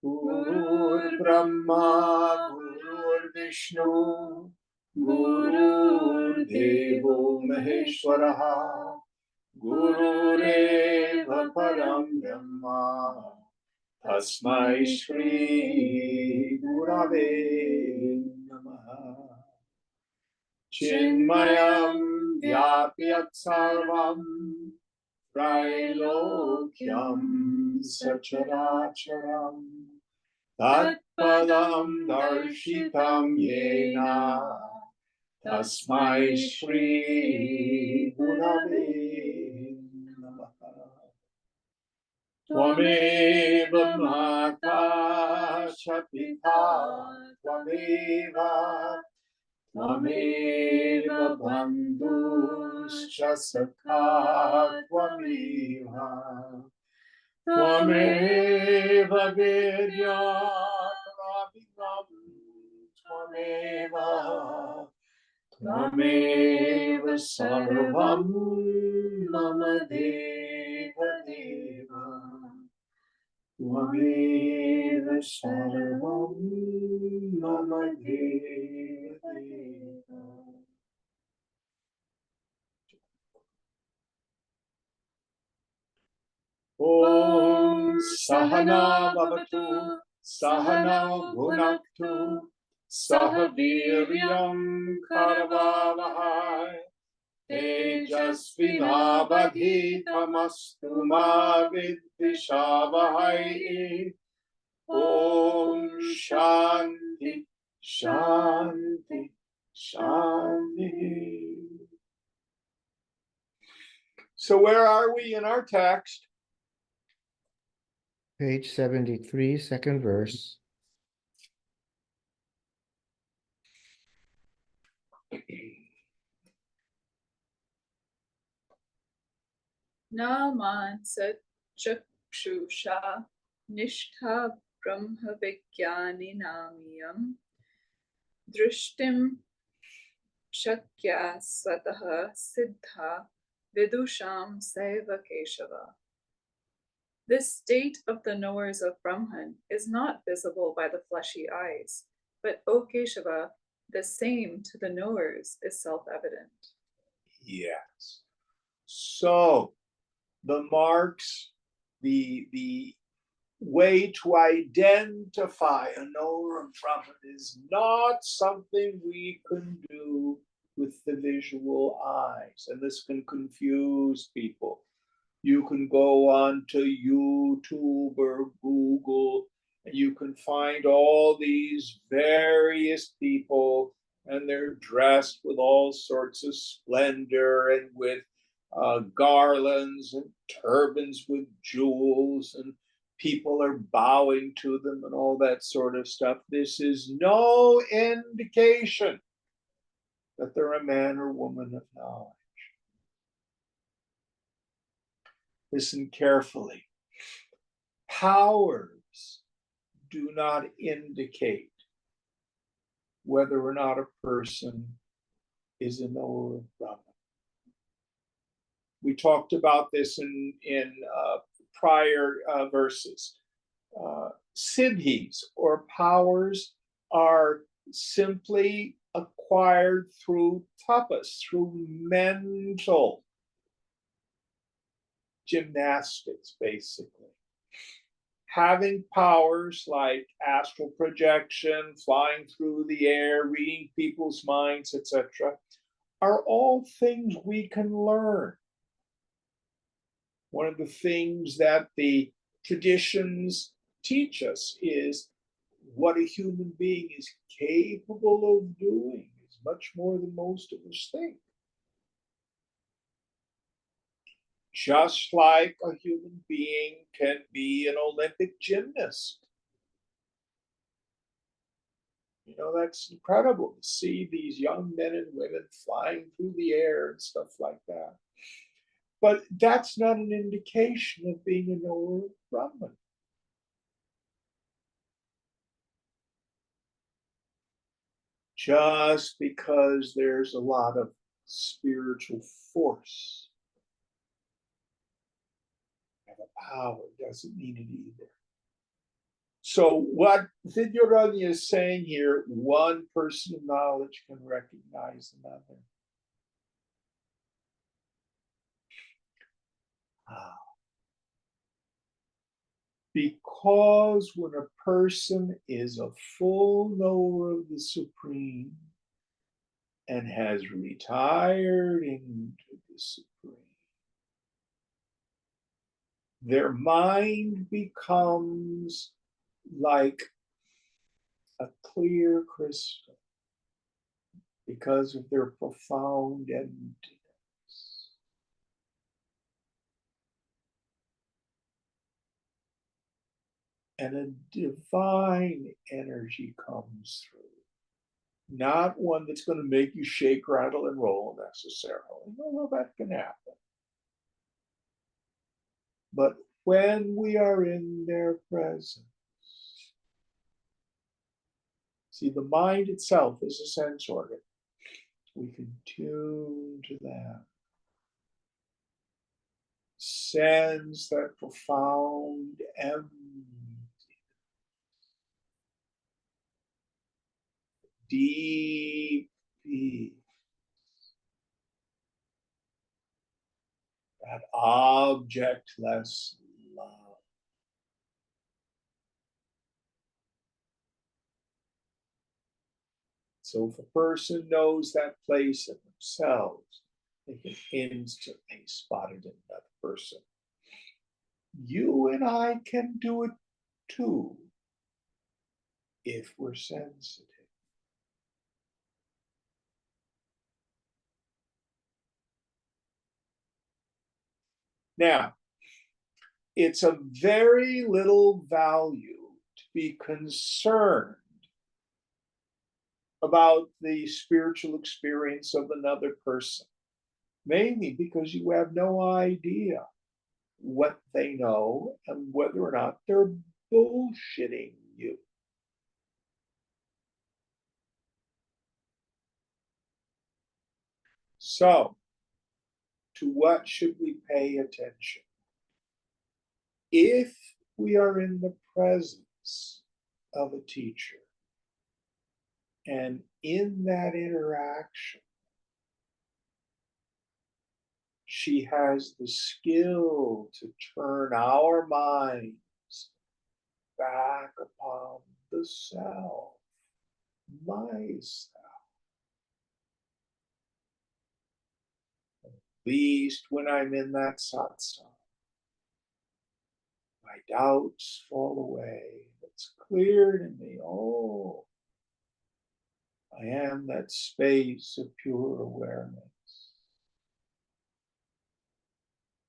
Gurur Brahma, Gurur Vishnu, Gurur Devo Maheshwaraha, Gurureva Param Brahma, Tasmai Shri Gurave Namaha. Chinmayam Vyapyat Sarvam Trailokyam Sacharacharam Tatpadam Darshitam Yena Tasmai Shri Gurave Namaha. Tvameva Mata Chapita Tvameva Tvameva Bandhuscha Sakha Tvameva Tvameva Vidyat Ravivam Tvameva Tvameva Sarvam Mama Deva Deva Tvameva Sarvam Mama Deva Deva. Om Sahana Bhavatu Sahana Bhunaktu Sahaviryam Karavavahai Tejasvinavadhitamastu ma vidvishavahai. Om Shanti Shanti Shanti. So where are we in our text? Page 73, second verse. Naman sat chakshusha nishtha brahma vigyani namiyam drishtim shakya swataha siddha vidusham saiva keshava. This state of the knowers of Brahman is not visible by the fleshy eyes, but O Keshava, the same to the knowers is self-evident. Yes. So the marks, the way to identify a knower of Brahman is not something we can do with the visual eyes, and this can confuse people. You can go on to YouTube or Google, and you can find all these various people, and they're dressed with all sorts of splendor and with garlands and turbans with jewels, and people are bowing to them and all that sort of stuff. This is no indication that they're a man or woman of knowledge. Listen carefully. Powers do not indicate whether or not a person is a knower of Brahman. We talked about this in prior verses. Siddhis or powers are simply acquired through tapas, through mental gymnastics, basically. Having powers like astral projection, flying through the air, reading people's minds, etc., are all things we can learn. One of the things that the traditions teach us is what a human being is capable of doing is much more than most of us think. Just like a human being can be an Olympic gymnast. You know, that's incredible to see these young men and women flying through the air and stuff like that. But that's not an indication of being a knower of Brahman. Just because there's a lot of spiritual force and a power doesn't mean it either. So what Vidyaranya is saying here, one person of knowledge can recognize another. Because when a person is a full knower of the Supreme and has retired into the Supreme, their mind becomes like a clear crystal because of their profound emptiness. And a divine energy comes through. Not one that's going to make you shake, rattle, and roll necessarily. Although that can happen. But when we are in their presence, see, the mind itself is a sense organ. We can tune to that. Sense that profound empty, deep peace. That objectless love. So if a person knows that place in themselves, they can instantly spot it in another person. You and I can do it too, if we're sensitive. Now, it's of very little value to be concerned about the spiritual experience of another person, mainly because you have no idea what they know and whether or not they're bullshitting you. So, to what should we pay attention? If we are in the presence of a teacher, and in that interaction, she has the skill to turn our minds back upon the self, myself. At least when I'm in that satsang, my doubts fall away. It's clear to me, oh, I am that space of pure awareness.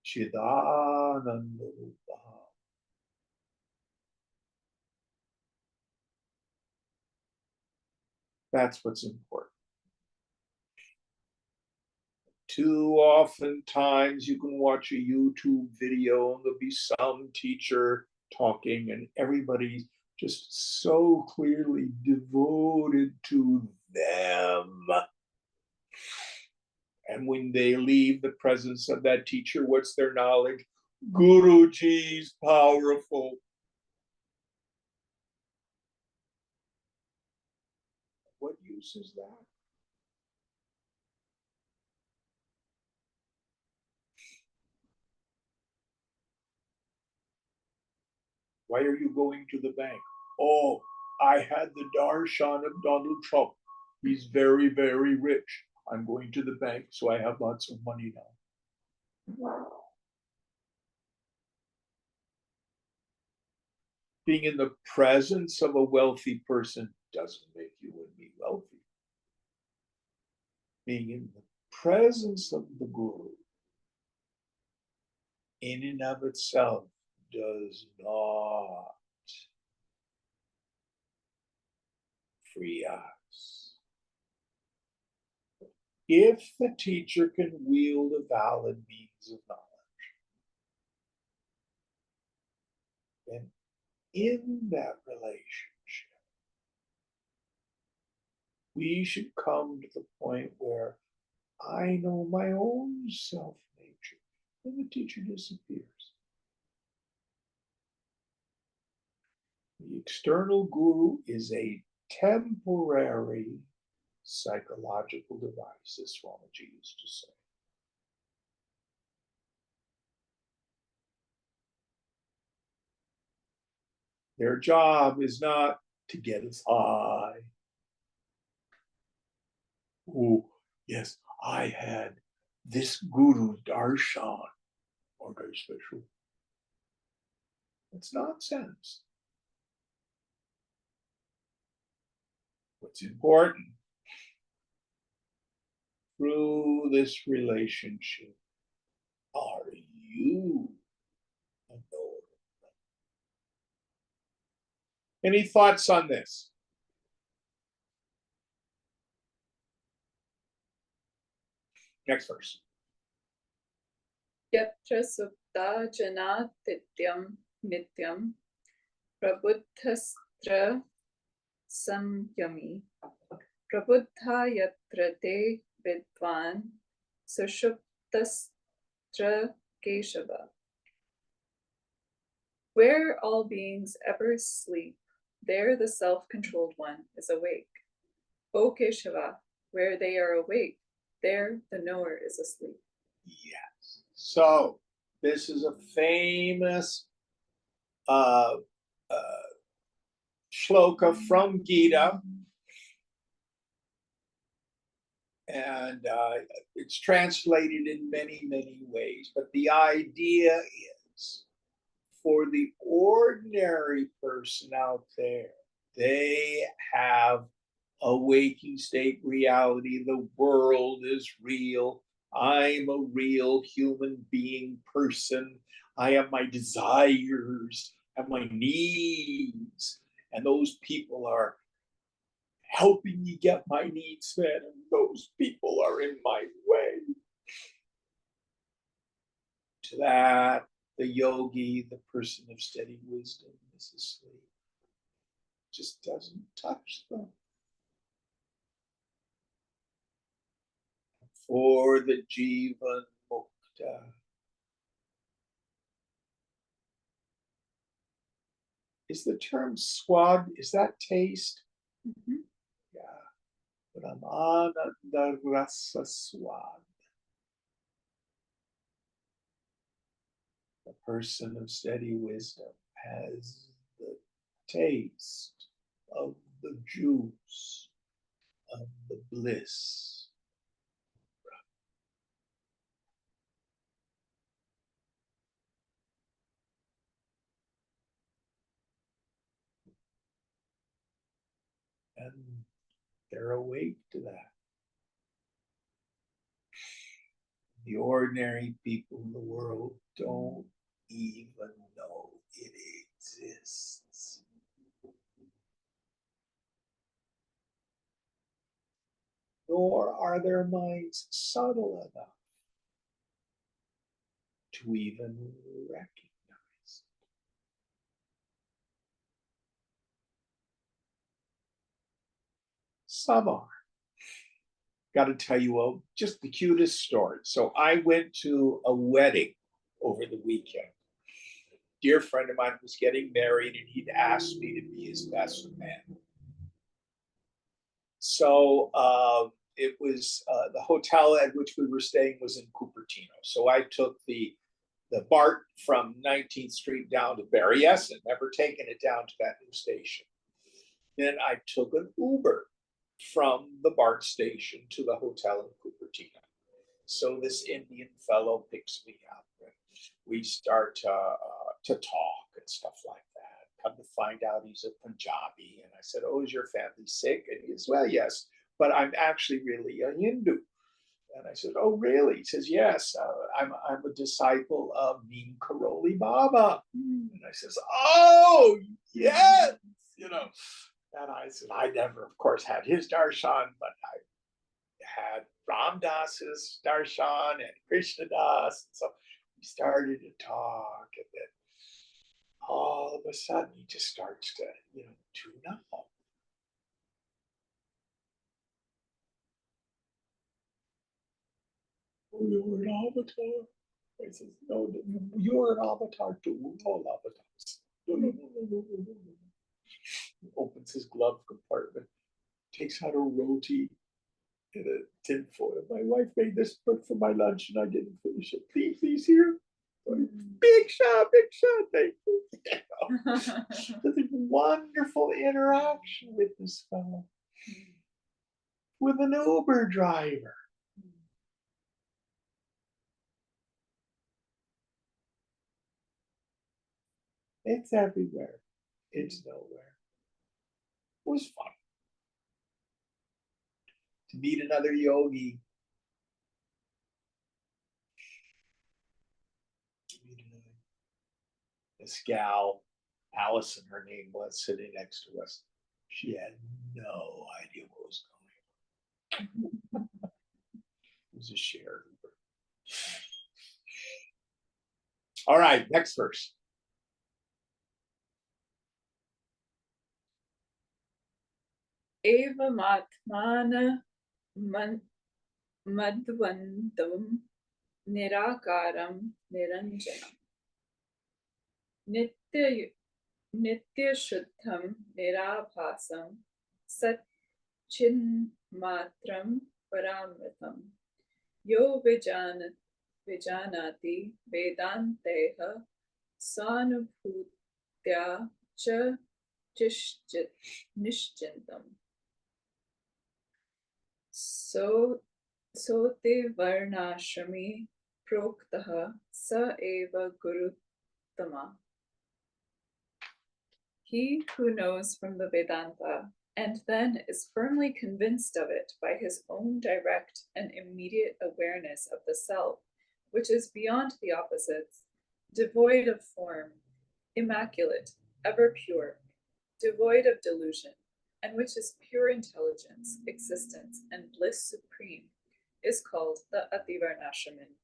Chidananda Rupa. That's what's important. Too often times you can watch a YouTube video and there'll be some teacher talking and everybody's just so clearly devoted to them. And when they leave the presence of that teacher, what's their knowledge? Guruji's powerful. What use is that? Why are you going to the bank? Oh, I had the darshan of Donald Trump. He's very, very rich. I'm going to the bank, so I have lots of money now. Wow. Being in the presence of a wealthy person doesn't make you and me wealthy. Being in the presence of the Guru, in and of itself, does not free us. If the teacher can wield a valid means of knowledge, then in that relationship, we should come to the point where I know my own self nature, and the teacher disappears. The external guru is a temporary psychological device, as Swamiji used to say. Their job is not to get us high. Oh, yes, I had this guru darshan, or very special. It's nonsense. What's important through this relationship, are you a knower? Any thoughts on this? Next verse. Yatra supta janatityam nityam prabuddhastra samyami prabuddha yatra te vidvan sushuptastra keshava. Where all beings ever sleep, there the self-controlled one is awake. O Keshava, where they are awake, there the knower is asleep. Yes. So this is a famous shloka from Gita, and it's translated in many, many ways. But the idea is, for the ordinary person out there, they have a waking state reality. The world is real. I'm a real human being person. I have my desires and my needs, and those people are helping me get my needs met, and those people are in my way. To that, the yogi, the person of steady wisdom, is asleep. Just doesn't touch them. For the Jivan Mukta, is the term swad, is that taste? Mm-hmm. Yeah. Brahmananda rasa swad. The person of steady wisdom has the taste of the juice of the bliss. And they're awake to that. The ordinary people in the world don't even know it exists. Nor are their minds subtle enough to even recognize. Some are. Got to tell you just the cutest story. So I went to a wedding over the weekend. A dear friend of mine was getting married, and he'd asked me to be his best man. So it was the hotel at which we were staying was in Cupertino. So I took the BART from 19th Street down to Berryessa, never taken it down to that new station. Then I took an Uber from the BART station to the hotel in Cupertino. So this Indian fellow picks me up, and we start to talk and stuff like that. Come to find out he's a Punjabi, and I said, "Oh, is your family sick?" And he says, "Well, yes, but I'm actually really a Hindu." And I said, "Oh, really?" He says, "Yes, I'm a disciple of Neem Karoli Baba." And I says, "Oh, yes, you know." And I said, I never, of course, had his darshan, but I had Ram Das's darshan and Krishna Das. So we started to talk, and then all of a sudden he just starts to, tune up. "Oh, you're an avatar." I says, "No, you're an avatar too. We're all avatars." "No, no, no, no, no, no, no. opens his glove compartment, takes out a roti in a tin foil. My wife made this book for my lunch and I didn't finish it. Please here. Big shot, thank you. Such a wonderful interaction with this fellow, with an Uber driver. It's everywhere. It's nowhere. It was fun to meet another yogi. This gal, Allison, her name was, sitting next to us. She had no idea what was going on. It was a shared Uber. All right, next verse. Evamatmana madhvantam nirakaram niranjanam nitya nirabhasam satchinmatram paramritam yo vijanati vedanteha sanubhutya cha nishchintam. Sote varnashrami proktaha sa eva guruttama. He who knows from the Vedanta and then is firmly convinced of it by his own direct and immediate awareness of the self, which is beyond the opposites, devoid of form, immaculate, ever pure, devoid of delusion, and which is pure intelligence, existence, and bliss supreme, is called the Ativarnashamin,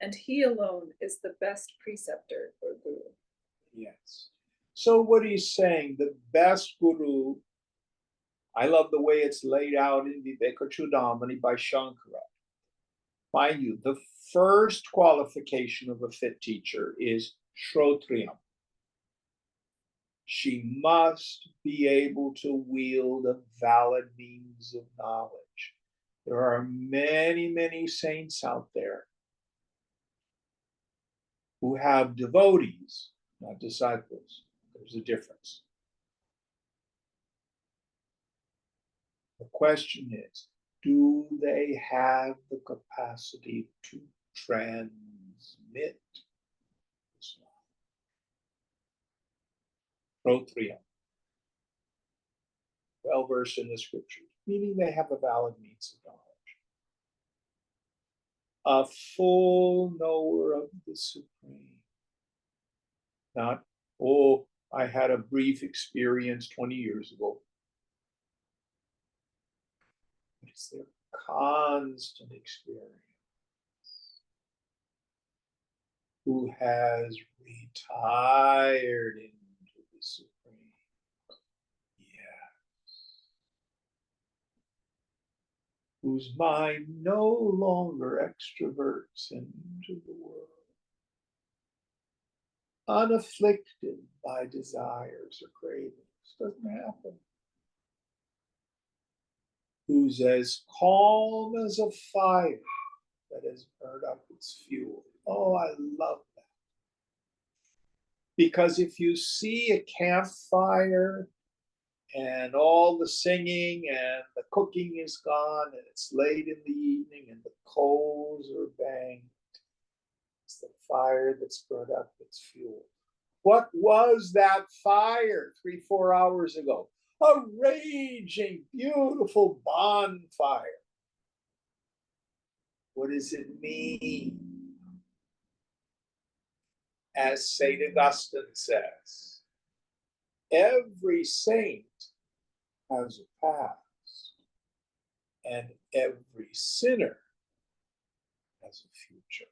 and he alone is the best preceptor or guru. Yes. So what he's saying, the best guru, I love the way it's laid out in Viveka Chudamani by Shankara. Mind you, the first qualification of a fit teacher is Shrotriyam. She must be able to wield a valid means of knowledge. There are many saints out there who have devotees, not disciples. There's a difference. The question is, do they have the capacity to transmit this knowledge? Shrotriyam. Well versed in the scriptures, meaning they have a valid means of knowledge. A full knower of the Supreme. Not, oh, I had a brief experience 20 years ago. It's their constant experience. Who has retired into the Supreme. Yes. Whose mind no longer extroverts into the world. Unafflicted by desires or cravings. Doesn't happen. Who's as calm as a fire that has burned up its fuel. Oh, I love that. Because if you see a campfire and all the singing and the cooking is gone and it's late in the evening and the coals are banged, it's the fire that's burned up its fuel. What was that fire 3-4 hours ago? A raging, beautiful bonfire. What does it mean? As St. Augustine says, every saint has a past, and every sinner has a future.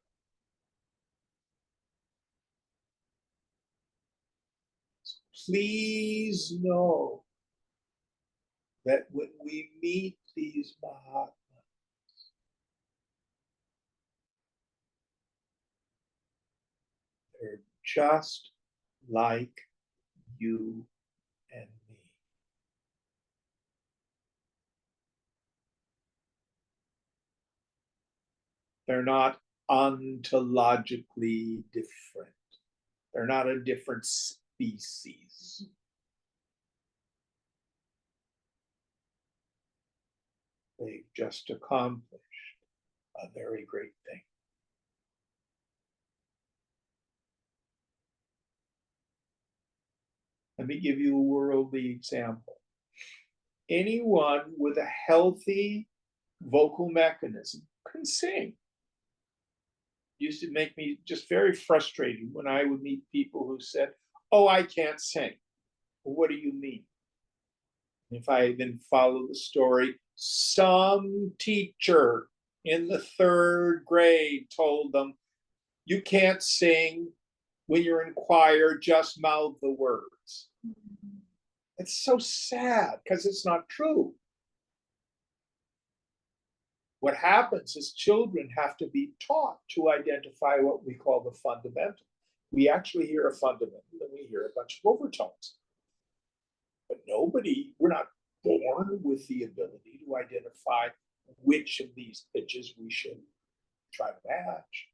So please know that when we meet these Mahatmas, they're just like you and me. They're not ontologically different. They're not a different species. They've just accomplished a very great thing. Let me give you a worldly example. Anyone with a healthy vocal mechanism can sing. Used to make me just very frustrated when I would meet people who said, "Oh, I can't sing." Well, what do you mean? If I then follow the story, some teacher in the third grade told them, "You can't sing. When you're in choir, just mouth the words." It's so sad because it's not true. What happens is children have to be taught to identify what we call the fundamental. We actually hear a fundamental and we hear a bunch of overtones. But we're not born with the ability to identify which of these pitches we should try to match.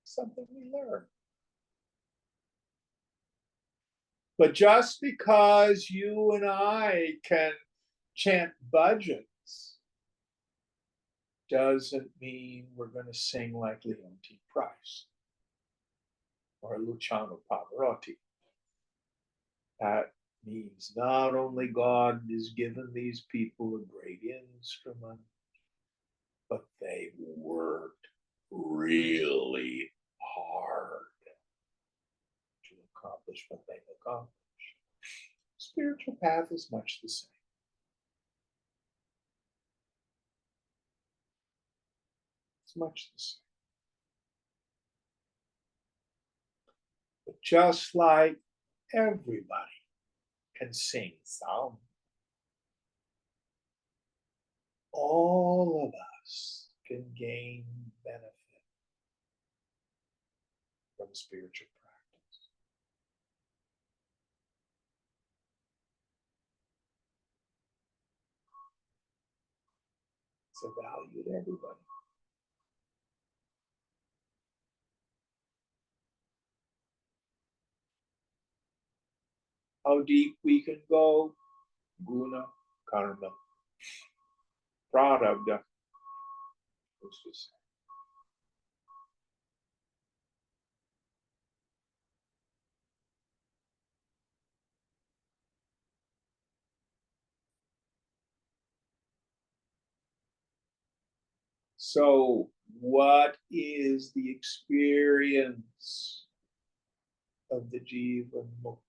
Something we learn. But just because you and I can chant bhajans doesn't mean we're going to sing like Leontyne Price or Luciano Pavarotti. That means not only God has given these people a great instrument, but they've worked really hard to accomplish what they've accomplished. Spiritual path is much the same. It's much the same. But just like everybody can sing some, all of us can gain benefit from spiritual practice. It's a value to everybody. How deep we can go, guna, karma, prarabdha. So, what is the experience of the Jivan Mukti?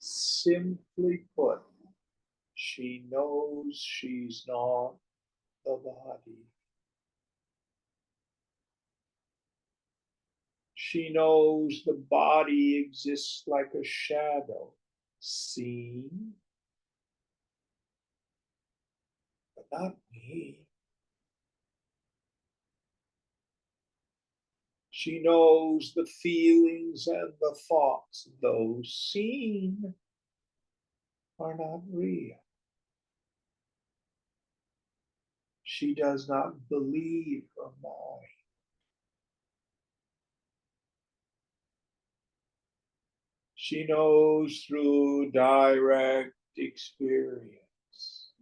Simply put, she knows she's not the body. She knows the body exists like a shadow, seen, but not me. She knows the feelings and the thoughts, though seen, are not real. She does not believe her mind. She knows through direct experience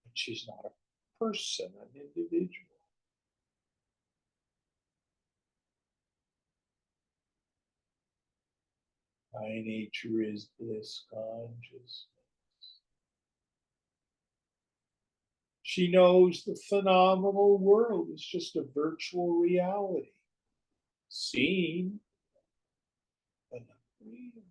that she's not a person, an individual. My nature is bliss consciousness. She knows the phenomenal world is just a virtual reality, seen, but not real.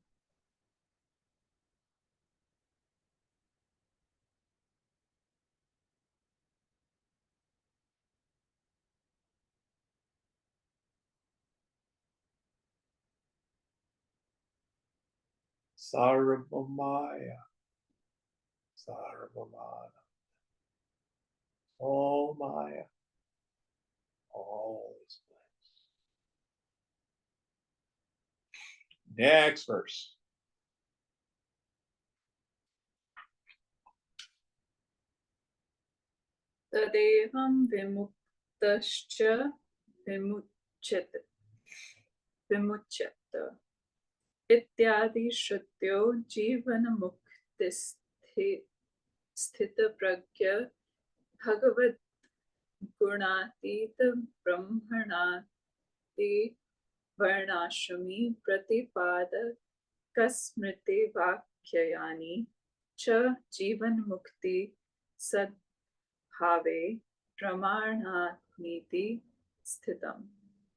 Sarvamaya, Sarvamana, all Maya, all is bliss. Next verse. Tadevam vimuktascha vimuchyate vimuchyata ityadi shrutyo jivana mukti sthita pragya bhagavad gurnatita brahmanati varnashrami pratipada kasmriti vakyayani cha jivan mukti sadbhave pramarnaniti sthitam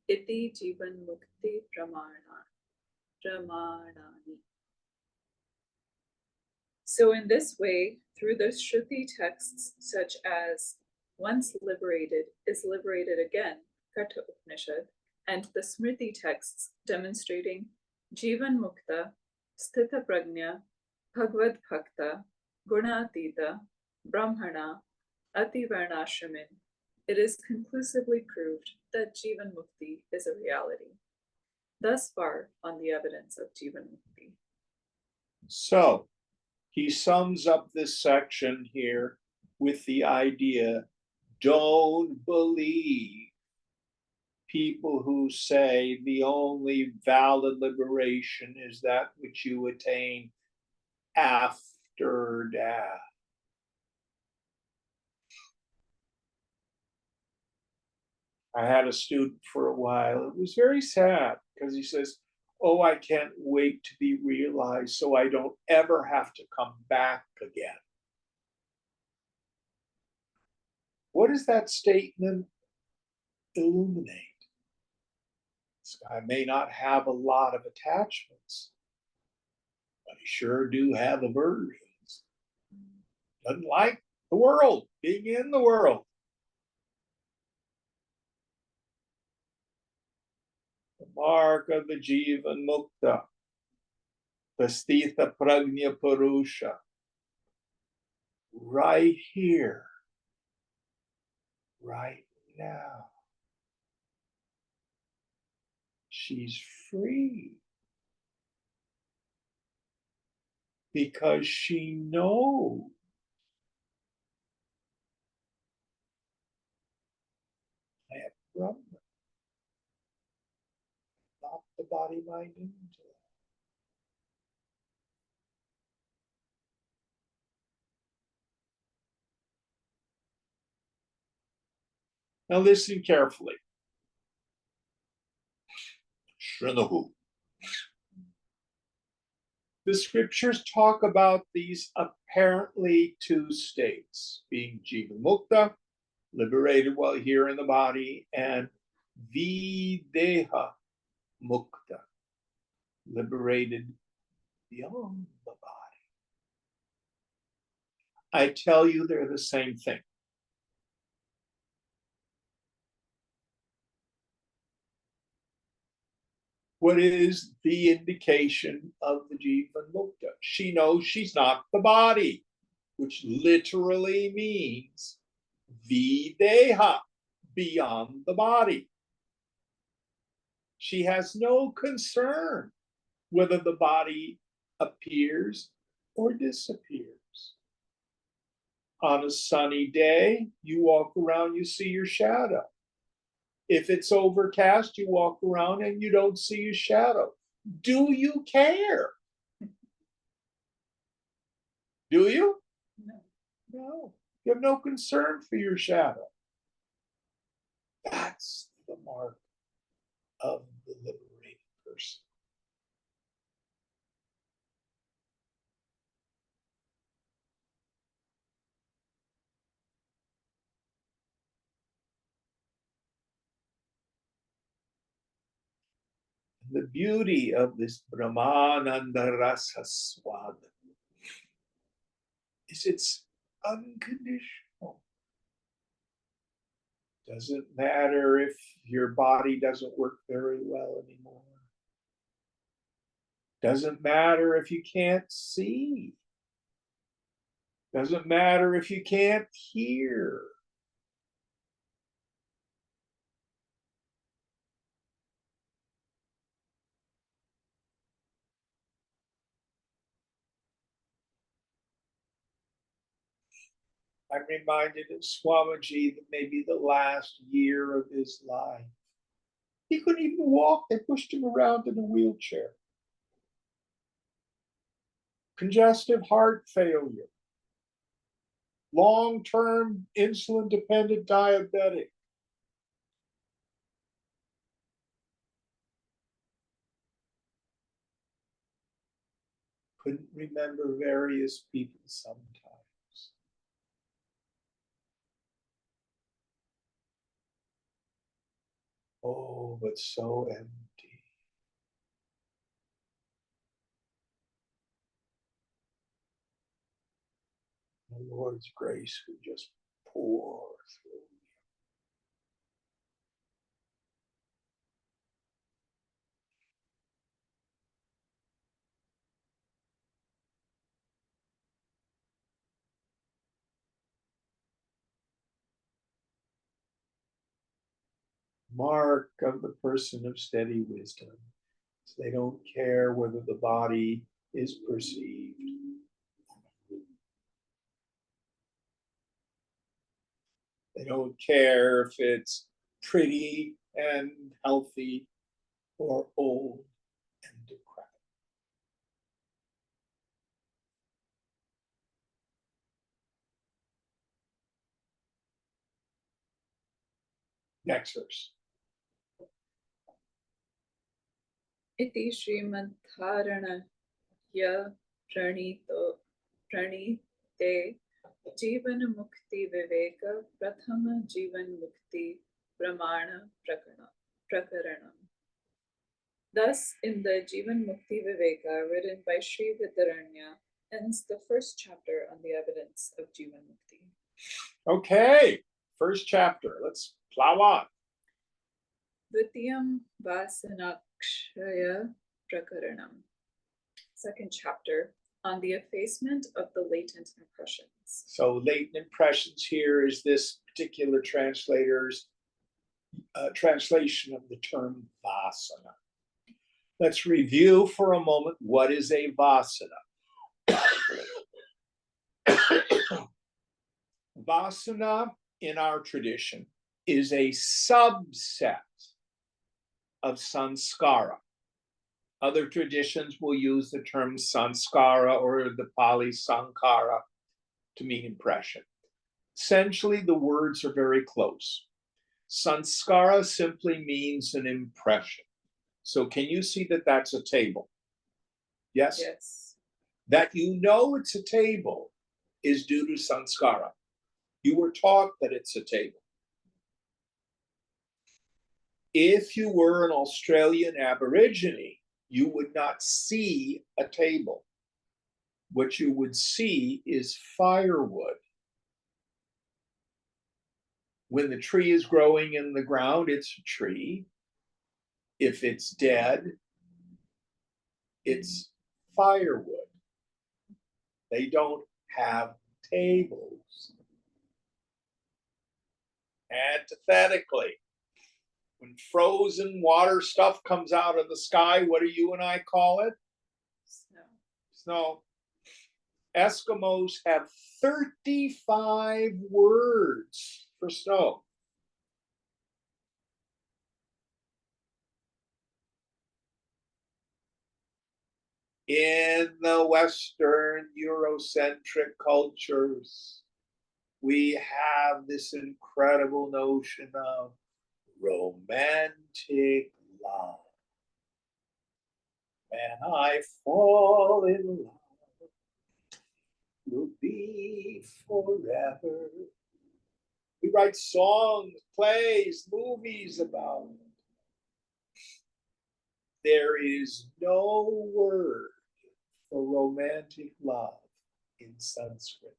iti jivan mukti pramarnani. So in this way, through the Shruti texts such as once liberated is liberated again, Katha Upanishad, and the Smriti texts demonstrating Jivan Mukta, Sthita Prajna, Bhagavad Bhakta, Gunatita, Brahmana, Ati Varnashramin, it is conclusively proved that Jivan Mukti is a reality. Thus far on the evidence of Jivan Mukti. So he sums up this section here with the idea, don't believe people who say the only valid liberation is that which you attain after death. I had a student for a while. It was very sad because he says, oh, I can't wait to be realized so I don't ever have to come back again. What does that statement illuminate? This guy may not have a lot of attachments, but he sure do have aversions. Doesn't like the world, being in the world. The mark of the Jivan Mukta, the Sthita Prajna Purusha, right here, right now. She's free because she knows I am Brahman, not the body, mind, and intellect. Now listen carefully. Shrinahu. The scriptures talk about these apparently two states, being Jivan Mukta, liberated while here in the body, and Videha Mukta, liberated beyond the body. I tell you, they're the same thing. What is the indication of the Jivan Mukta? She knows she's not the body, which literally means Videha, beyond the body. She has no concern whether the body appears or disappears. On a sunny day, you walk around, you see your shadow. If it's overcast, you walk around and you don't see your shadow. Do you care? Do you? No. No. You have no concern for your shadow. That's the mark of the liberated person. The beauty of this Brahmananda Rasa Swad is it's unconditional. Doesn't matter if your body doesn't work very well anymore. Doesn't matter if you can't see. Doesn't matter if you can't hear. I'm reminded of Swamiji that maybe the last year of his life, he couldn't even walk. They pushed him around in a wheelchair. Congestive heart failure, long-term insulin-dependent diabetic. Couldn't remember various people sometimes. Oh, but so empty. The Lord's grace would just pour through. Mark of the person of steady wisdom. So they don't care whether the body is perceived. They don't care if it's pretty and healthy or old and decrepit. Next verse. Iti Srimantharanaya Pranite Jivan Mukti Viveka Prathama Jivan Mukti Pramana Prakaranam. Thus, in the Jivan Mukti Viveka, written by Sri Vidaranya, ends the first chapter on the evidence of Jivan Mukti. Okay, first chapter. Let's plow on. Dvitiyam Vasanakshaya Prakaranam. Second chapter on the effacement of the latent impressions. So latent impressions here is this particular translator's translation of the term vasana. Let's review for a moment what is a vasana. Vasana in our tradition is a subset of sanskara. Other traditions will use the term sanskara or the Pali sankara to mean impression. Essentially, the words are very close. Sanskara simply means an impression. So can you see that that's a table? Yes? Yes. That you know it's a table is due to sanskara. You were taught that it's a table. If you were an Australian Aborigine, you would not see a table. What you would see is firewood. When the tree is growing in the ground, it's a tree. If it's dead, it's firewood. They don't have tables. Antithetically, when frozen water stuff comes out of the sky, what do you and I call it? Snow. Snow. Eskimos have 35 words for snow. In the Western Eurocentric cultures, we have this incredible notion of romantic love. When I fall in love, will be forever. We write songs, plays, movies about it. There is no word for romantic love in Sanskrit.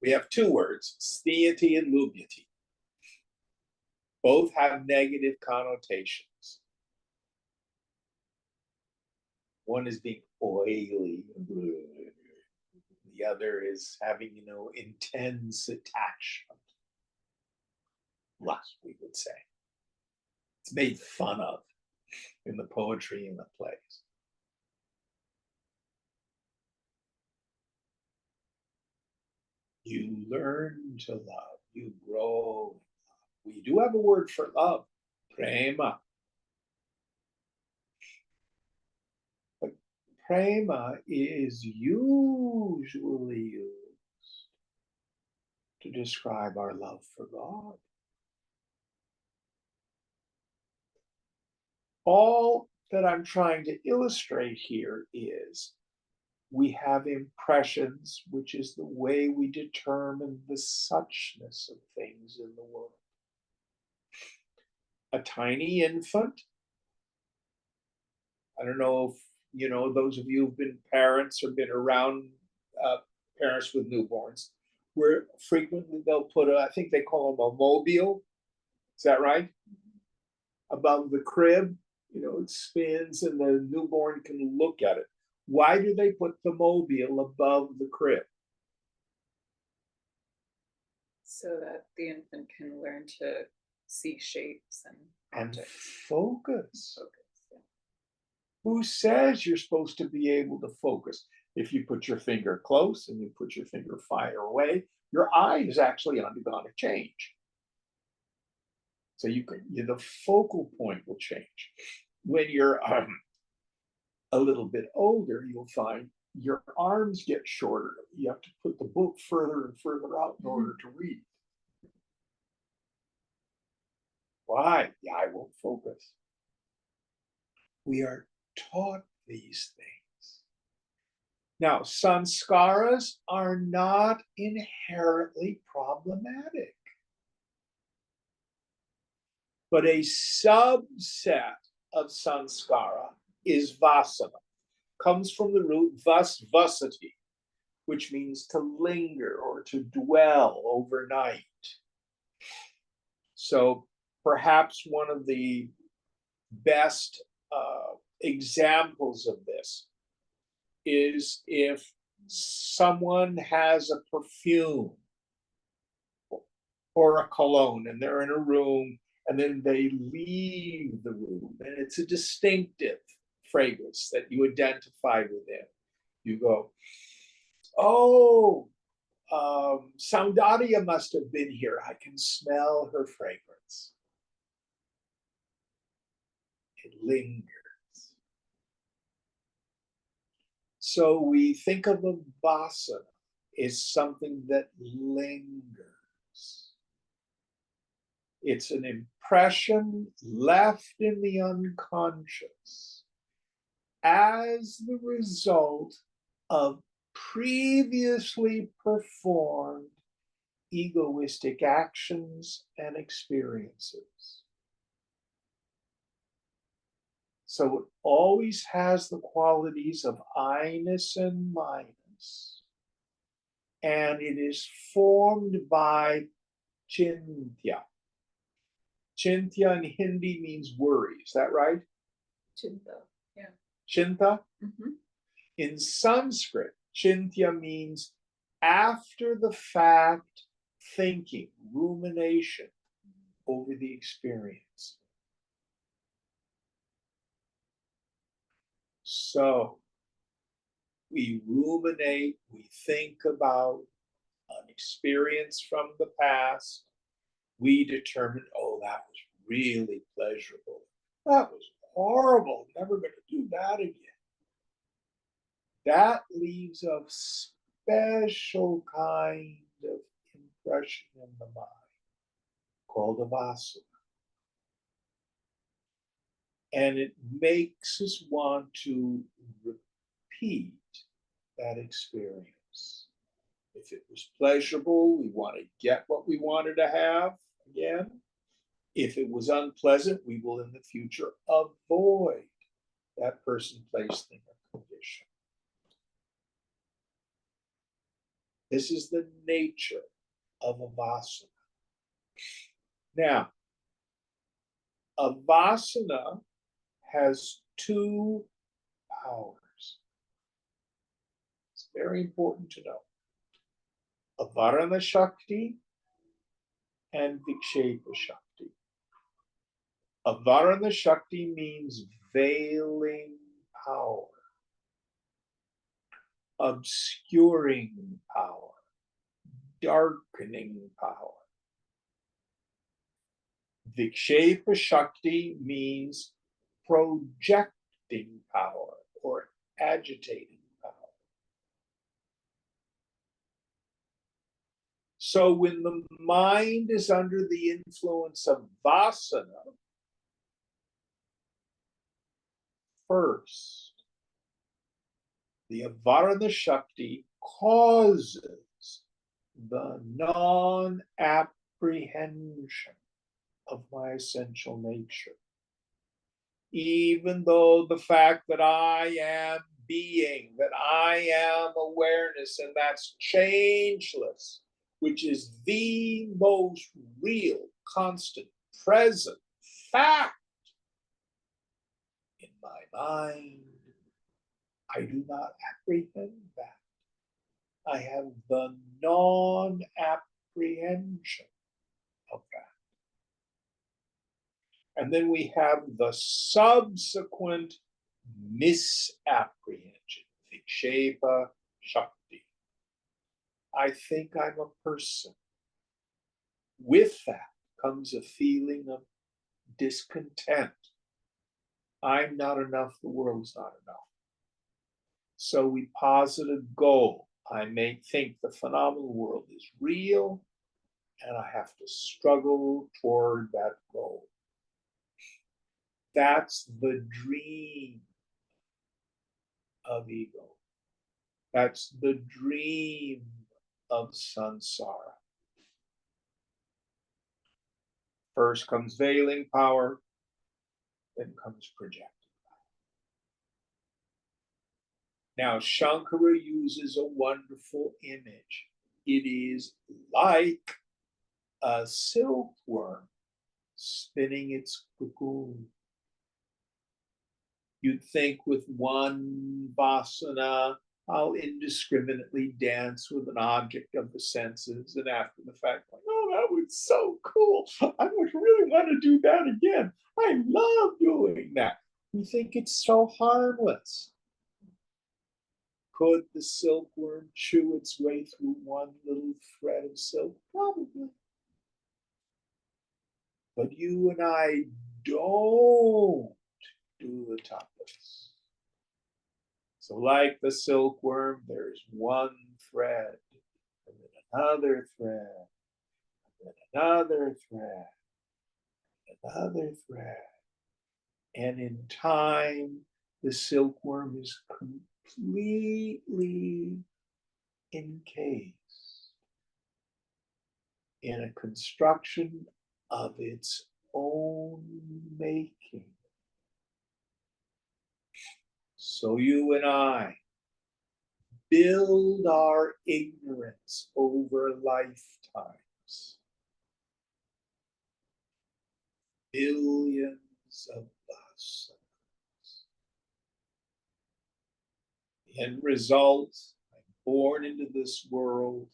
We have two words, sthiyati and lubyati. Both have negative connotations. One is being oily, the other is having, intense attachment. Lust, we would say. It's made fun of in the poetry and the plays. You learn to love, you grow. We do have a word for love, prema. But prema is usually used to describe our love for God. All that I'm trying to illustrate here is we have impressions, which is the way we determine the suchness of things in the world. A tiny infant, I don't know if you know, those of you who've been parents or been around parents with newborns, where frequently they'll put I think they call them a mobile, is that right? Above the crib, it spins and the newborn can look at it. Why do they put the mobile above the crib? So that the infant can learn to see shapes and objects. Focus. Yeah. Who says you're supposed to be able to focus? If you put your finger close and you put your finger far away, your eye is actually undergone a change. So the focal point will change. When you're a little bit older, you'll find your arms get shorter. You have to put the book further and further out in order to read. Why? The eye won't focus. We are taught these things. Now, sanskaras are not inherently problematic, but a subset of sanskara is vasana. Comes from the root vasati, which means to linger or to dwell overnight. So perhaps one of the best examples of this is if someone has a perfume or a cologne and they're in a room and then they leave the room and it's a distinctive fragrance that you identify with it. You go, oh, Soundarya must have been here. I can smell her fragrance. It lingers. So we think of a vasana as something that lingers. It's an impression left in the unconscious as the result of previously performed egoistic actions and experiences. So it always has the qualities of I-ness and minus. And it is formed by chintya. Chintya in Hindi means worry. Is that right? Chinta, yeah. Chinta? Mm-hmm. In Sanskrit, chintya means after the fact thinking, rumination over the experience. So we ruminate, we think about an experience from the past. We determine, oh, that was really pleasurable. That was horrible. Never going to do that again. That leaves a special kind of impression in the mind called a vasana. And it makes us want to repeat that experience. If it was pleasurable, we want to get what we wanted to have again. If it was unpleasant, we will in the future avoid that person, place, thing, or condition. This is the nature of a vasana. Now, a vasana has two powers. It's very important to know. Avarana Shakti and Vikshepa Shakti. Avarana Shakti means veiling power, obscuring power, darkening power. Vikshepa Shakti means projecting power or agitating power. So when the mind is under the influence of vasana, first, the avarana Shakti causes the non-apprehension of my essential nature. Even though the fact that I am being, that I am awareness, and that's changeless, which is the most real, constant, present fact in my mind, I do not apprehend that. I have the non-apprehension of that. And then we have the subsequent misapprehension, vikshepa shakti. I think I'm a person. With that comes a feeling of discontent. I'm not enough, the world's not enough. So we posit a goal. I may think the phenomenal world is real, and I have to struggle toward that goal. That's the dream of ego. That's the dream of samsara. First comes veiling power, then comes projecting power. Now, Shankara uses a wonderful image. It is like a silkworm spinning its cocoon. You'd think with one vasana, I'll indiscriminately dance with an object of the senses, and after the fact, like, oh, that was so cool. I would really want to do that again. I love doing that. We think it's so harmless. Could the silkworm chew its way through one little thread of silk? Probably. But you and I don't do the tapas. So like the silkworm, there's one thread, and then another thread, and then another thread, another thread. And in time, the silkworm is completely encased in a construction of its own making. So you and I build our ignorance over lifetimes. Billions of vasanas. The end result, I'm born into this world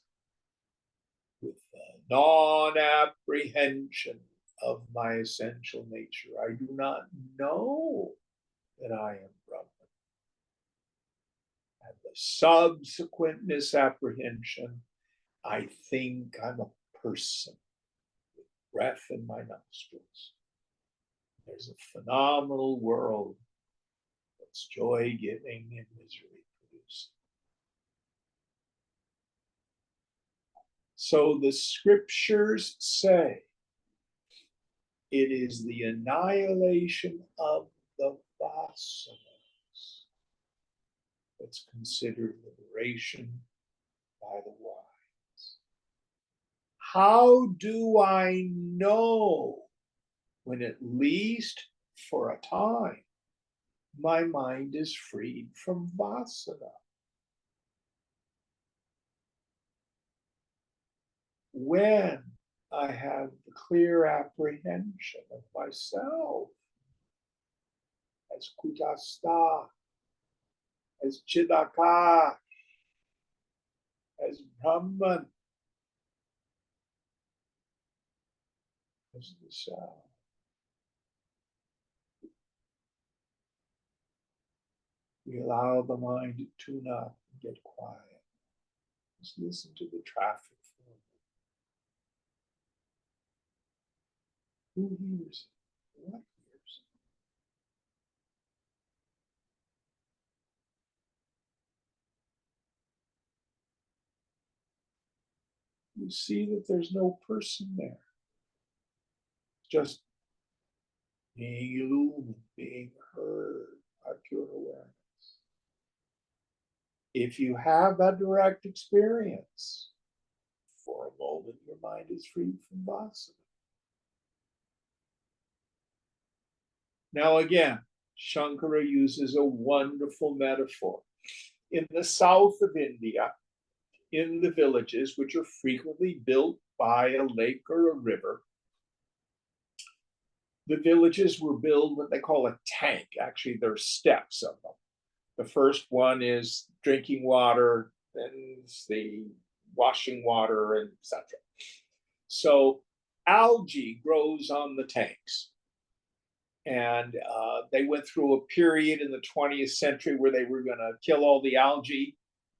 with a non-apprehension of my essential nature. I do not know that I am Brahman. And the subsequent misapprehension, I think I'm a person with breath in my nostrils. There's a phenomenal world that's joy-giving and misery-producing. So the scriptures say it is the annihilation of the vasanas that's considered liberation by the wise. How do I know when, at least for a time, my mind is freed from vasana? When I have the clear apprehension of myself as Kutastha, as Chidaka, as Brahman, as the self. We allow the mind to tune up and get quiet. Just listen to the traffic for a Who hears it? What hears it? You see that there's no person there. Just being illumined, being heard by pure awareness. If you have that direct experience, for a moment your mind is freed from vasana. Now again, Shankara uses a wonderful metaphor. In the south of India, in the villages, which are frequently built by a lake or a river, the villages were built what they call a tank. Actually, there are steps of them. The first one is drinking water, then the washing water, and etc. So algae grows on the tanks. And they went through a period in the 20th century where they were going to kill all the algae.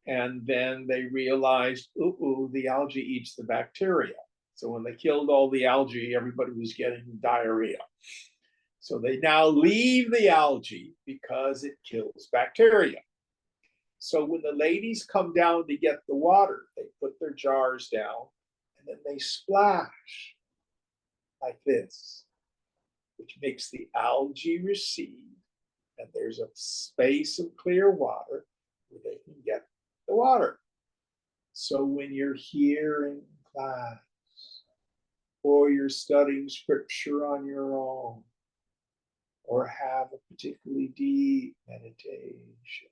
And then they realized, the algae eats the bacteria. So when they killed all the algae, everybody was getting diarrhea. So they now leave the algae because it kills bacteria. So when the ladies come down to get the water, they put their jars down and then they splash like this, which makes the algae recede. And there's a space of clear water where they can get the water. So when you're here in class, or you're studying scripture on your own, or have a particularly deep meditation,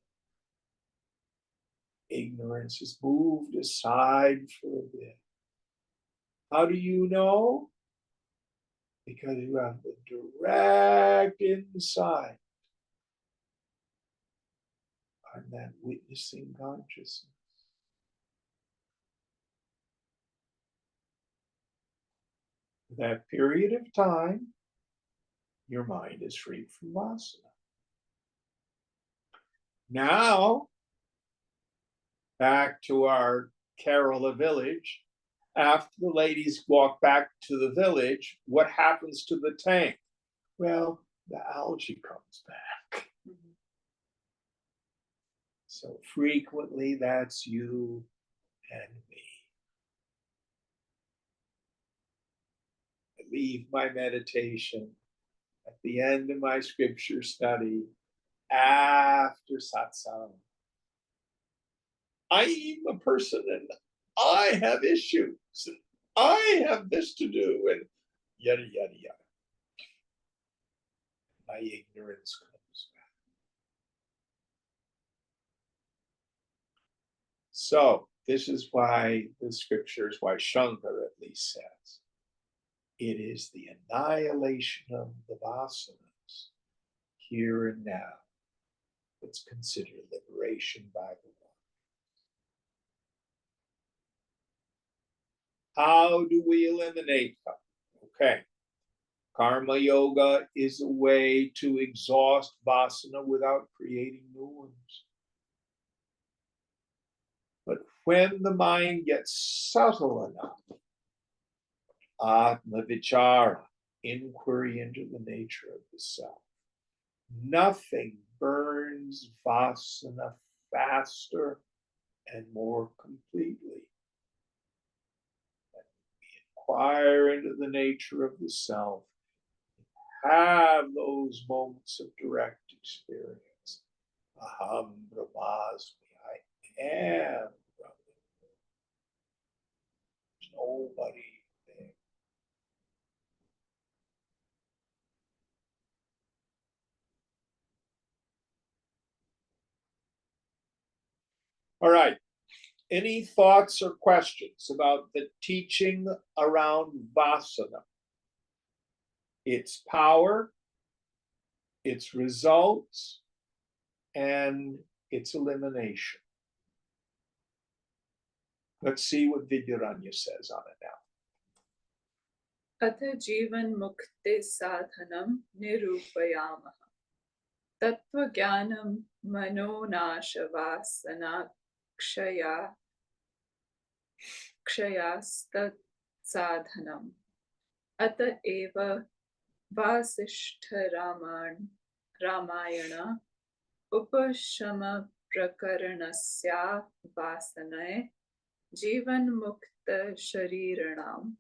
ignorance is moved aside for a bit. How do you know? Because you have the direct insight on that witnessing consciousness. For that period of time, your mind is free from vasana. Now, back to our Kerala village. After the ladies walk back to the village, what happens to the tank? Well, the algae comes back. Mm-hmm. So frequently, that's you and me. I leave my meditation at the end of my scripture study after satsang. I'm a person and I have issues and I have this to do and yada, yada, yada. My ignorance comes back. So this is why the scriptures, why Shankara at least says, it is the annihilation of the vasanas here and now that's considered liberation by the one. How do we eliminate them? Okay. Karma yoga is a way to exhaust vasana without creating new ones. But when the mind gets subtle enough, atma vichara, inquiry into the nature of the self, nothing burns vasana faster and more completely. We inquire into the nature of the self, have those moments of direct experience. Aham brahmasmi, I am Brahman. There's nobody there. All right. Any thoughts or questions about the teaching around vasana? Its power, its results, and its elimination. Let's see what Vidyaranya says on it now. Atha Jivan Mukti Sadhanam Nirupayamaha Tattva Jnanam Manonasha Vasana Kshayastat Sadhanam Ata eva vasishtha Ramayana Upashama Prakaranasya Vasanae Jivan Mukta Shariranam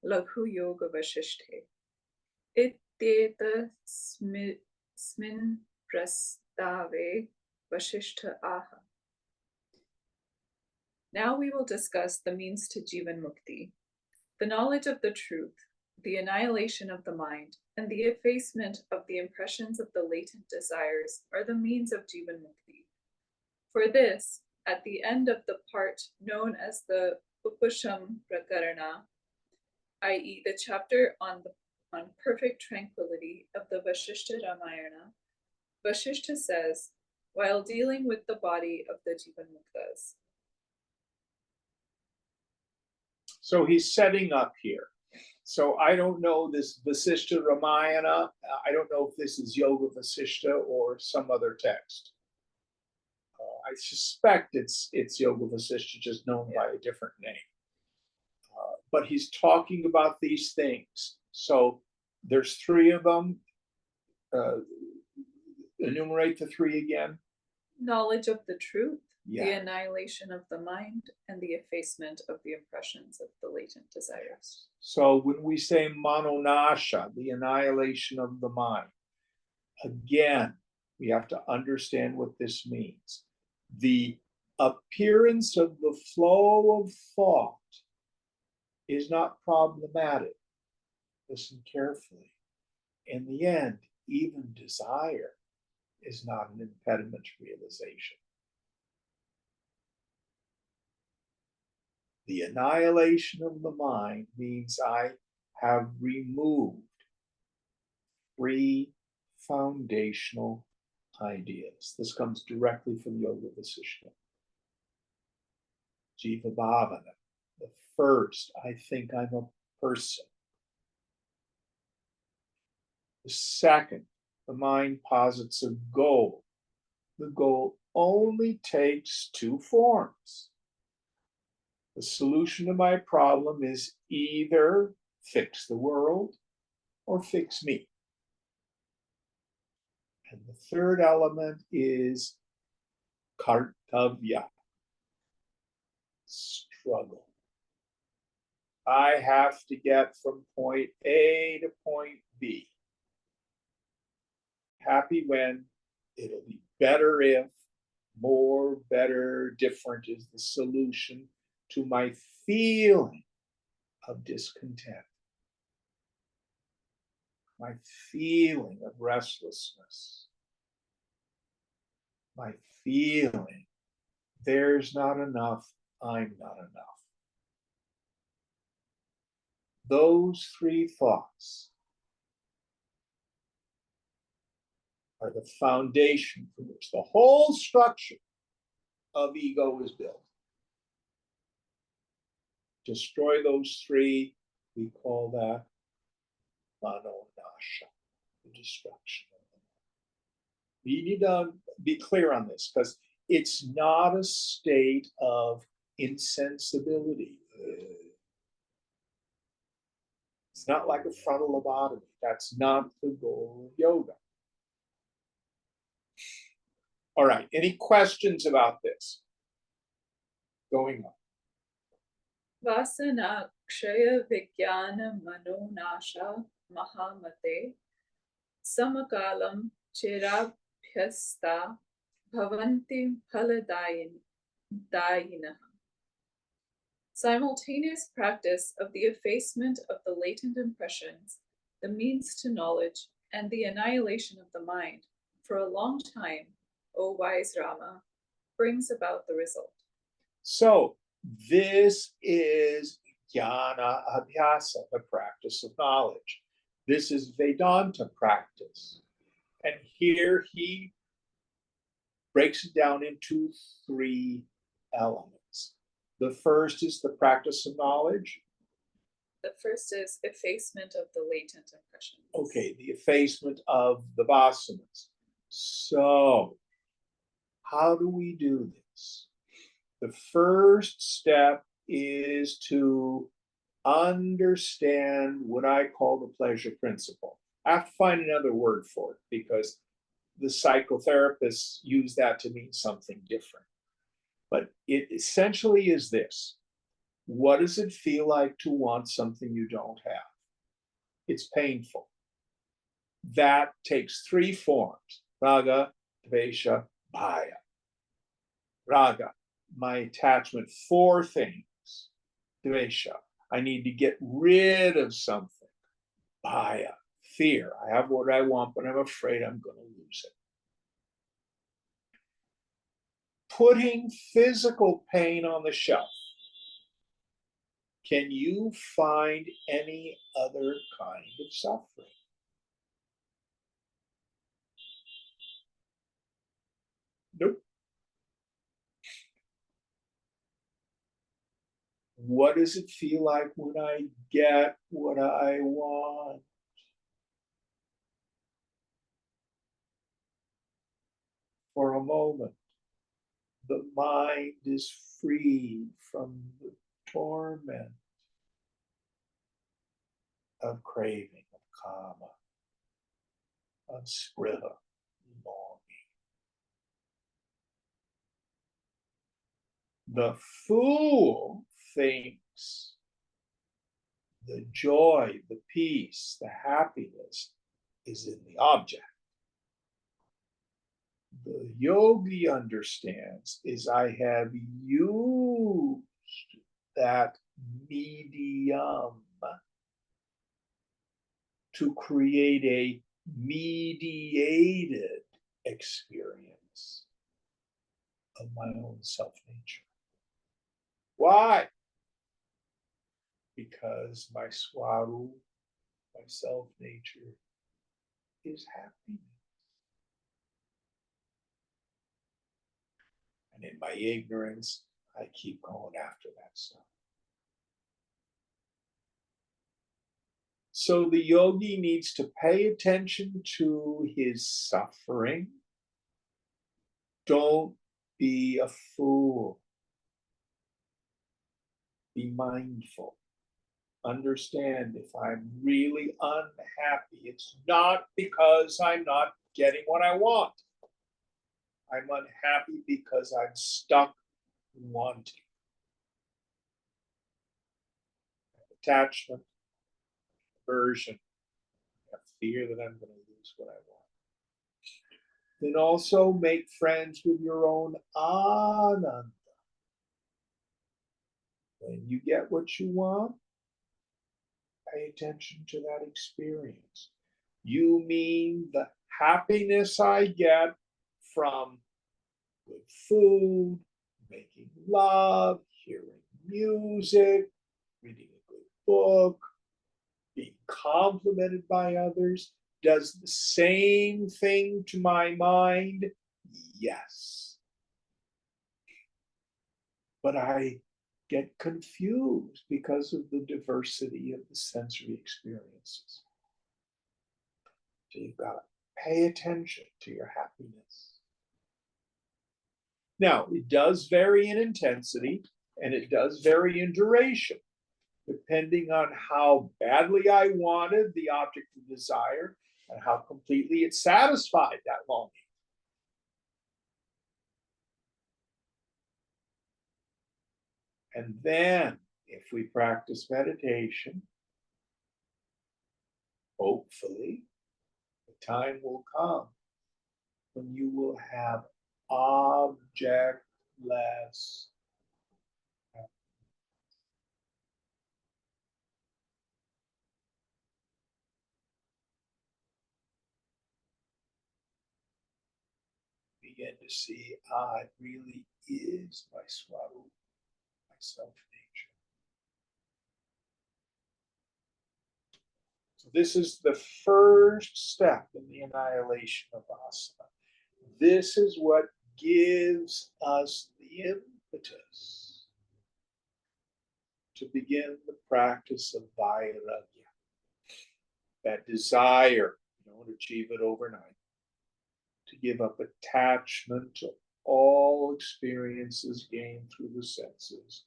Laghu Yoga Vasishthe Ityeta Smin Prastave Vasishtha Aha. Now we will discuss the means to Jivan Mukti. The knowledge of the truth, the annihilation of the mind, and the effacement of the impressions of the latent desires are the means of Jivan Mukti. For this, at the end of the part known as the Upasham Prakarana, i.e., the chapter on perfect tranquility of the Vasishtha Ramayana, Vasishtha says, while dealing with the body of the Jivan Muktas. So he's setting up here. So I don't know this Vasishtha Ramayana. I don't know if this is Yoga Vasishtha or some other text. I suspect it's Yoga Vasishtha, just known by a different name. But he's talking about these things. So there's three of them. Enumerate the three again. Knowledge of the truth, Yeah. the annihilation of the mind, and the effacement of the impressions of the latent desires. So when we say manonasha, the annihilation of the mind, again, we have to understand what this means. The appearance of the flow of thought is not problematic. Listen carefully. In the end, even desire is not an impediment to realization. The annihilation of the mind means I have removed three foundational ideas. This comes directly from Yoga Vasishtha. Jiva Bhavana. The first, I think I'm a person. The second, the mind posits a goal. The goal only takes two forms. The solution to my problem is either fix the world or fix me. And the third element is kartavya, struggle. I have to get from point A to point B. Happy when, it'll be better if, more, better, different is the solution to my feeling of discontent, my feeling of restlessness, my feeling there's not enough, I'm not enough. Those three thoughts are the foundation from which the whole structure of ego is built. Destroy those three, we call that manonasha, the destruction of the mind. We need to be clear on this because it's not a state of insensibility. It's not like a frontal lobotomy. That's not the goal of yoga. All right, any questions about this? Going on. Vasana Kshaya Vijnana Manonasha Mahamate Samakalam Chirabhyasta Bhavanti Phaladayinaha. Simultaneous practice of the effacement of the latent impressions, the means to knowledge, and the annihilation of the mind for a long time, O wise Rama, brings about the result. So this is jnana abhyasa, the practice of knowledge. This is Vedanta practice. And here he breaks it down into three elements. The first is the practice of knowledge. The first is effacement of the latent impressions. Okay, the effacement of the vasanas. So, how do we do this? The first step is to understand what I call the pleasure principle. I have to find another word for it because the psychotherapists use that to mean something different. But it essentially is this: what does it feel like to want something you don't have? It's painful. That takes three forms: raga, dvesha, bhaya. Raga, my attachment for things. Dvesha, I need to get rid of something. Bhaya, fear. I have what I want, but I'm afraid I'm going to lose it. Putting physical pain on the shelf. Can you find any other kind of suffering? Nope. What does it feel like when I get what I want? For a moment, the mind is free from the torment of craving, of kama, of spritha, longing. The fool thinks the joy, the peace, the happiness is in the object. The yogi understands is I have used that medium to create a mediated experience of my own self-nature. Why? Because my swarup, my self-nature, is happiness. And in my ignorance, I keep going after that stuff. So the yogi needs to pay attention to his suffering. Don't be a fool. Be mindful. Understand if I'm really unhappy, it's not because I'm not getting what I want. I'm unhappy because I'm stuck wanting. Attachment, aversion, I fear that I'm going to lose what I want. Then also make friends with your own ananda. When you get what you want, pay attention to that experience. You mean the happiness I get from good food, making love, hearing music, reading a good book, being complimented by others, does the same thing to my mind? Yes. But I get confused because of the diversity of the sensory experiences. So you've got to pay attention to your happiness. Now, it does vary in intensity and it does vary in duration, depending on how badly I wanted the object of desire and how completely it satisfied that longing. And then, if we practice meditation, hopefully, the time will come when you will have objectless happiness. Begin to see, it really is my swarup, my self-nature. So this is the first step in the annihilation of asana. This is what gives us the impetus to begin the practice of vairagya. That desire, you don't achieve it overnight, to give up attachment to all experiences gained through the senses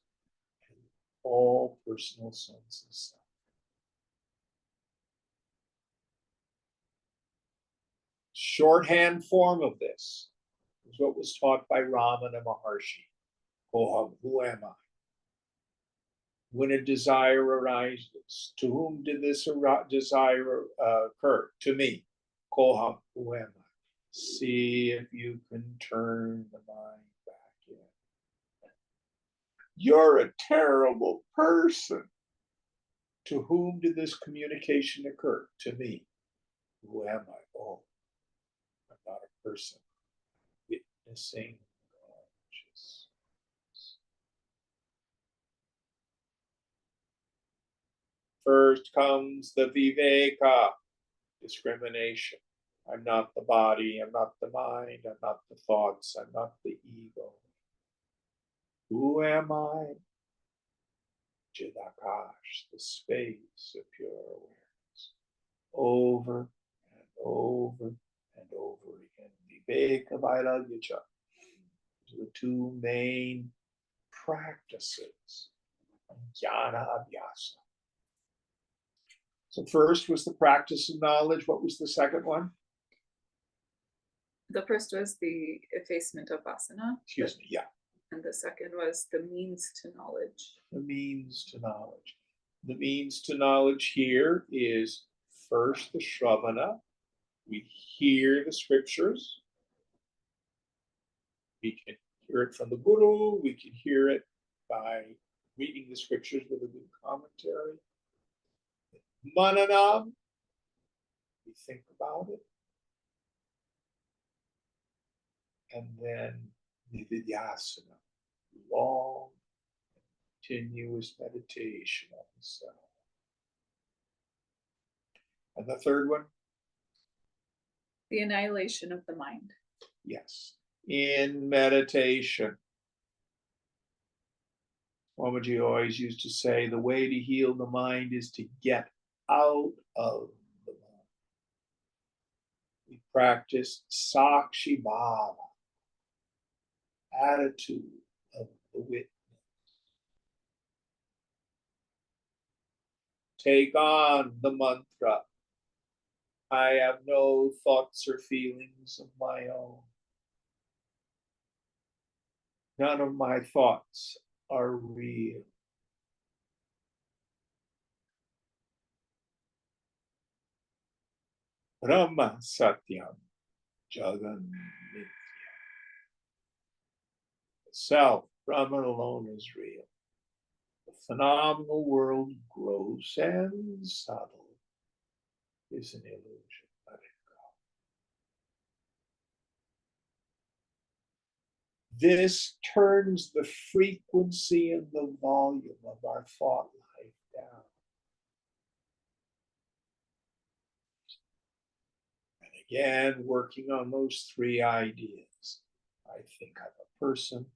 and all personal sense of self. Shorthand form of this is what was taught by Ramana Maharshi. Koham, who am I? When a desire arises, to whom did this desire occur? To me. Koham, who am I? See if you can turn the mind back in. You're a terrible person. To whom did this communication occur? To me. Who am I? Oh, I'm not a person. Witnessing consciousness. First comes the Viveka, discrimination. I'm not the body, I'm not the mind, I'm not the thoughts, I'm not the ego. Who am I? Chidakash, the space of pure awareness. Over and over and over again. Viveka Vairagya. The two main practices of jnana abhyasa. So first was the practice of knowledge. What was the second one? The first was the effacement of vasana. Excuse me, yeah. And the second was the means to knowledge. The means to knowledge. The means to knowledge here is first the Shravana. We hear the scriptures. We can hear it from the Guru. We can hear it by reading the scriptures with a good commentary. Mananam, we think about it. And then nididhyasana, long, continuous meditation on the self. And the third one? The annihilation of the mind. Yes, in meditation. Swamiji always used to say, the way to heal the mind is to get out of the mind. We practice Sakshi Bhava, attitude of the witness. Take on the mantra. I have no thoughts or feelings of my own. None of my thoughts are real. Brahma Satyam Jagan Mithya. The self, Brahman alone is real. The phenomenal world, gross and subtle, is an illusion. Let it go. This turns the frequency and the volume of our thought life down. And again, working on those three ideas. I think I'm a person,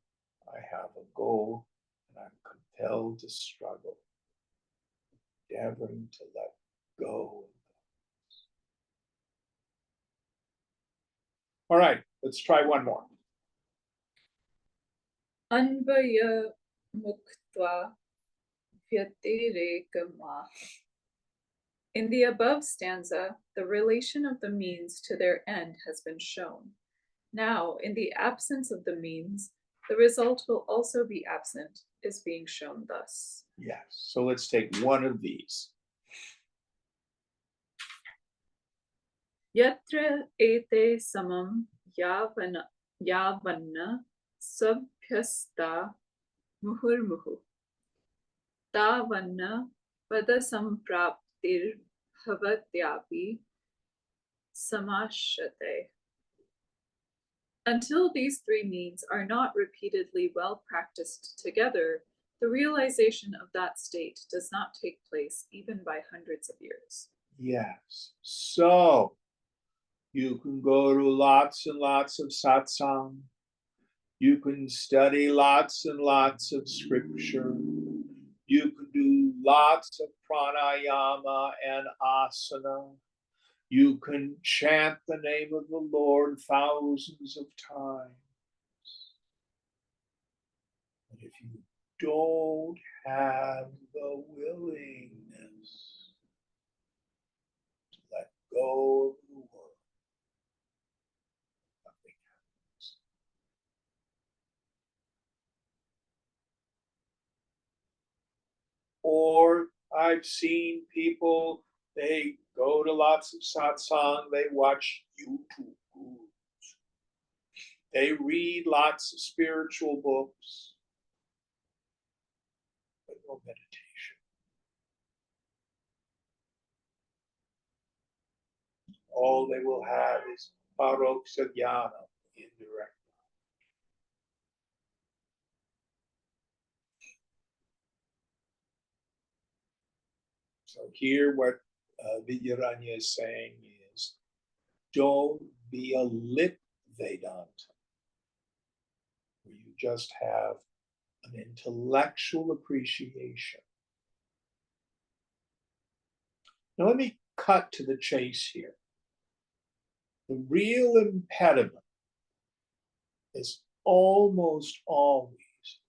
I have a goal, and I'm compelled to struggle, endeavoring to let go. All right, let's try one more. Anvaya Muktva Vyatirekama. In the above stanza, the relation of the means to their end has been shown. Now, in the absence of the means, the result will also be absent, is being shown thus. Yes, so let's take one of these. Yatra ete samam yavanna sabhyasta muhurmuhu. Tavanna padasampraptir bhavatyapi samashate. Until these three means are not repeatedly well practiced together, the realization of that state does not take place even by hundreds of years. Yes, so you can go to lots and lots of satsang. You can study lots and lots of scripture. You can do lots of pranayama and asana. You can chant the name of the Lord thousands of times. But if you don't have the willingness to let go of the world, nothing happens. Or I've seen people, they go to lots of satsang, they watch YouTube gurus, they read lots of spiritual books, but no meditation. All they will have is paroksha jnana, indirect. So here what Vidyaranya is saying is, don't be a lip Vedanta, where you just have an intellectual appreciation. Now let me cut to the chase here. The real impediment is almost always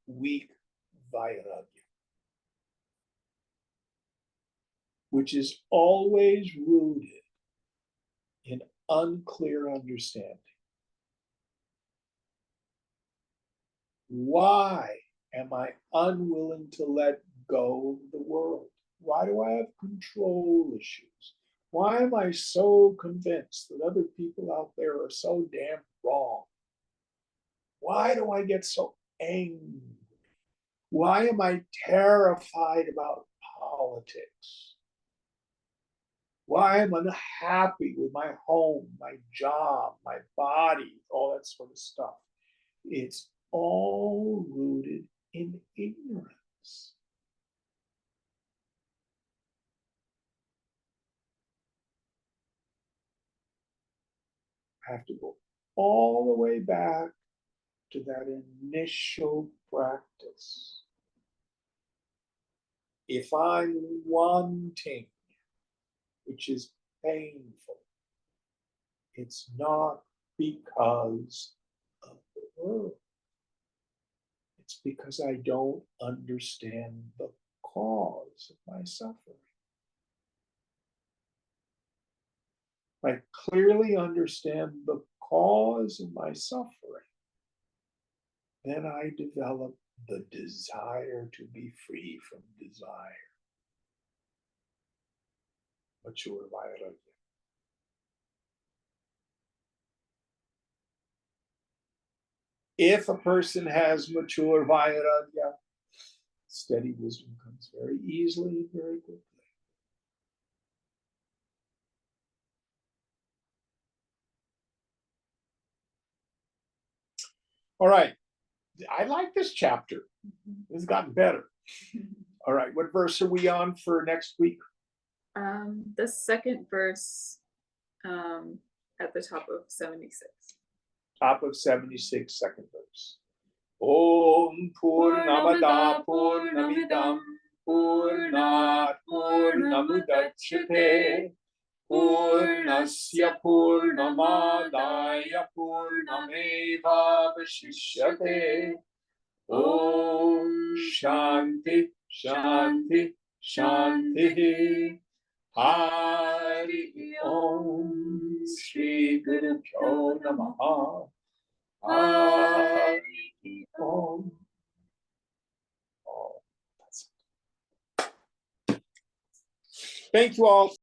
weak vairagya, which is always rooted in unclear understanding. Why am I unwilling to let go of the world? Why do I have control issues? Why am I so convinced that other people out there are so damn wrong? Why do I get so angry? Why am I terrified about politics? Why am I unhappy with my home, my job, my body, all that sort of stuff? It's all rooted in ignorance. I have to go all the way back to that initial practice. If I'm wanting, which is painful, it's not because of the world. It's because I don't understand the cause of my suffering. If I clearly understand the cause of my suffering, then I develop the desire to be free from desire. Mature vairagya. If a person has mature vairagya, steady wisdom comes very easily and very quickly. All right. I like this chapter. It's gotten better. All right. What verse are we on for next week? The second verse at the top of 76. Top of 76, second verse. Om Purnamada Purnamidam Purnat Purnamudachyate Purnasya Purnamadaya Purnameva Vashishyate. Om Shanti Shanti Shanti. Hari Om Shri Guru Pyo Namaha. Hari Om. Oh, that's it. Thank you all.